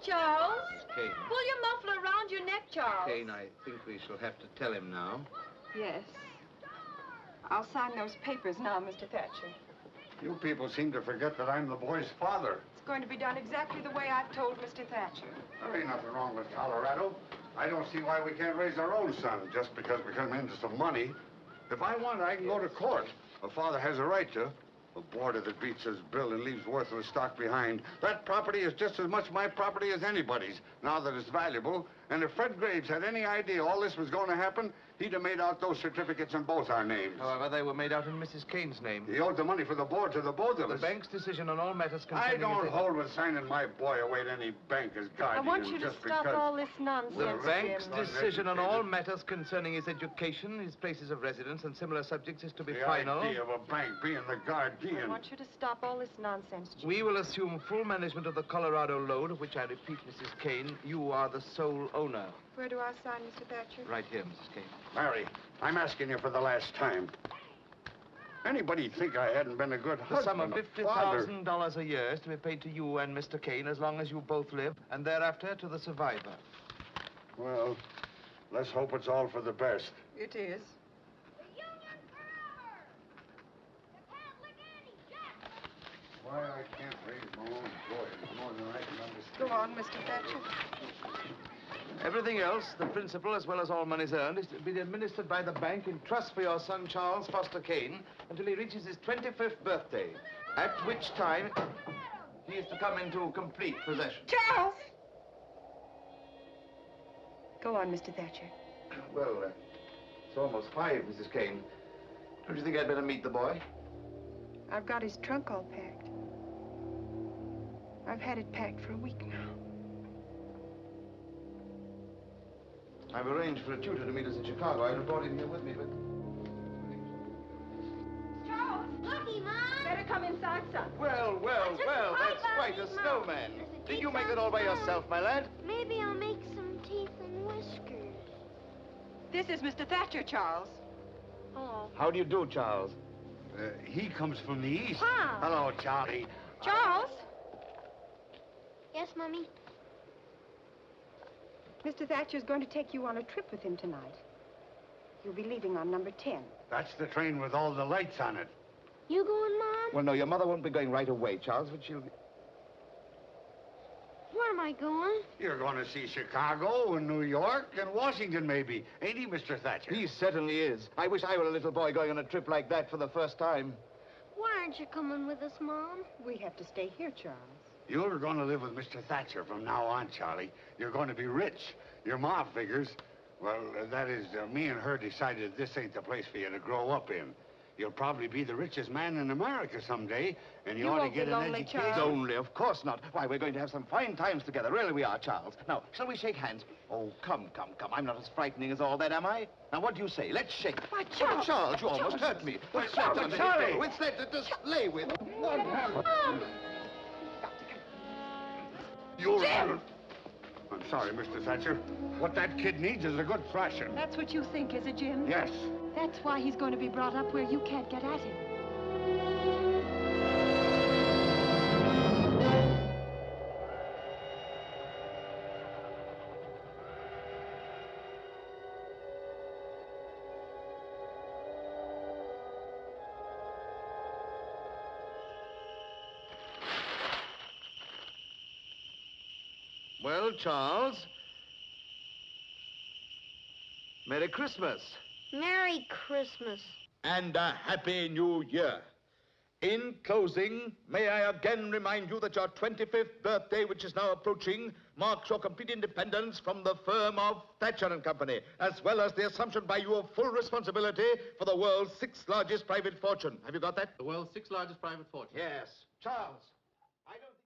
Careful, Charles. Kane. Pull your muffler around your neck, Charles. Kane, I think we shall have to tell him now. Yes. I'll sign those papers now, Mr. Thatcher. You people seem to forget that I'm the boy's father. It's going to be done exactly the way I've told Mr. Thatcher. There ain't nothing wrong with Colorado. I don't see why we can't raise our own son just because we come into some money. If I want, I can go to court. A father has a right to. A boarder that beats his bill and leaves worthless stock behind. That property is just as much my property as anybody's, now that it's valuable. And if Fred Graves had any idea all this was going to happen, he'd have made out those certificates in both our names. However, they were made out in Mrs. Kane's name. He owed the money for the board to the both of us. The bank's decision on all matters I concerning... don't hold with signing my boy away to any bank as guardian. I want you to just stop because... all this nonsense, The bank's Jim. decision on all matters concerning his education, his places of residence, and similar subjects is to be final. The idea of a bank being the guardian. I want you to stop all this nonsense, Jim. We will assume full management of the Colorado load, of which I repeat, Mrs. Kane, you are the sole owner. Where do I sign, Mr. Thatcher? Right here, Mrs. Kane. Mary, I'm asking you for the last time. Anybody think I hadn't been a good The husband, sum of a father? $50,000 a year is to be paid to you and Mr. Kane as long as you both live, and thereafter to the survivor. Well, let's hope it's all for the best. It is. The Union forever! You can't lick any, Jack! Why I can't raise my own boy is more than I can understand. Go on, Mr. Thatcher. Everything else, the principal as well as all monies earned, is to be administered by the bank in trust for your son, Charles Foster Kane, until he reaches his 25th birthday, at which time he is to come into complete possession. Charles! Go on, Mr. Thatcher. Well, it's almost 5, Mrs. Kane. Don't you think I'd better meet the boy? I've got his trunk all packed. I've had it packed for a week now. I've arranged for a tutor to meet us in Chicago. I brought him here with me, but... Charles! Looky, Mom! Better come inside, son. Well, that's quite a snowman. Did you make it all by yourself, my lad? Maybe I'll make some teeth and whiskers. This is Mr. Thatcher, Charles. Oh. How do you do, Charles? He comes from the east. Pop. Hello, Charlie. Charles? Yes, Mummy? Mr. Thatcher's going to take you on a trip with him tonight. You'll be leaving on number 10. That's the train with all the lights on it. You going, Mom? Well, no, your mother won't be going right away, Charles, but she'll... Where am I going? You're going to see Chicago and New York and Washington, maybe. Ain't he, Mr. Thatcher? He certainly is. I wish I were a little boy going on a trip like that for the first time. Why aren't you coming with us, Mom? We have to stay here, Charles. You're going to live with Mr. Thatcher from now on, Charlie. You're going to be rich. Your ma figures, well, that is, me and her decided this ain't the place for you to grow up in. You'll probably be the richest man in America someday, and you ought to won't get be an lonely, education. Charles. Lonely, of course not. Why, we're going to have some fine times together. Really we are, Charles. Now, shall we shake hands? Oh, come. I'm not as frightening as all that, am I? Now, what do you say? Let's shake. Why, Charles! Charles, you almost hurt me. What's that? Charlie! What's that to slay with? What happened? Jim! I'm sorry, Mr. Thatcher. What that kid needs is a good thrashing. That's what you think, is it, Jim? Yes. That's why he's going to be brought up where you can't get at him. Well, Charles. Merry Christmas. Merry Christmas. And a Happy New Year. In closing, may I again remind you that your 25th birthday, which is now approaching, marks your complete independence from the firm of Thatcher and Company, as well as the assumption by you of full responsibility for the world's 6th largest private fortune. Have you got that? The world's 6th largest private fortune. Yes. Charles.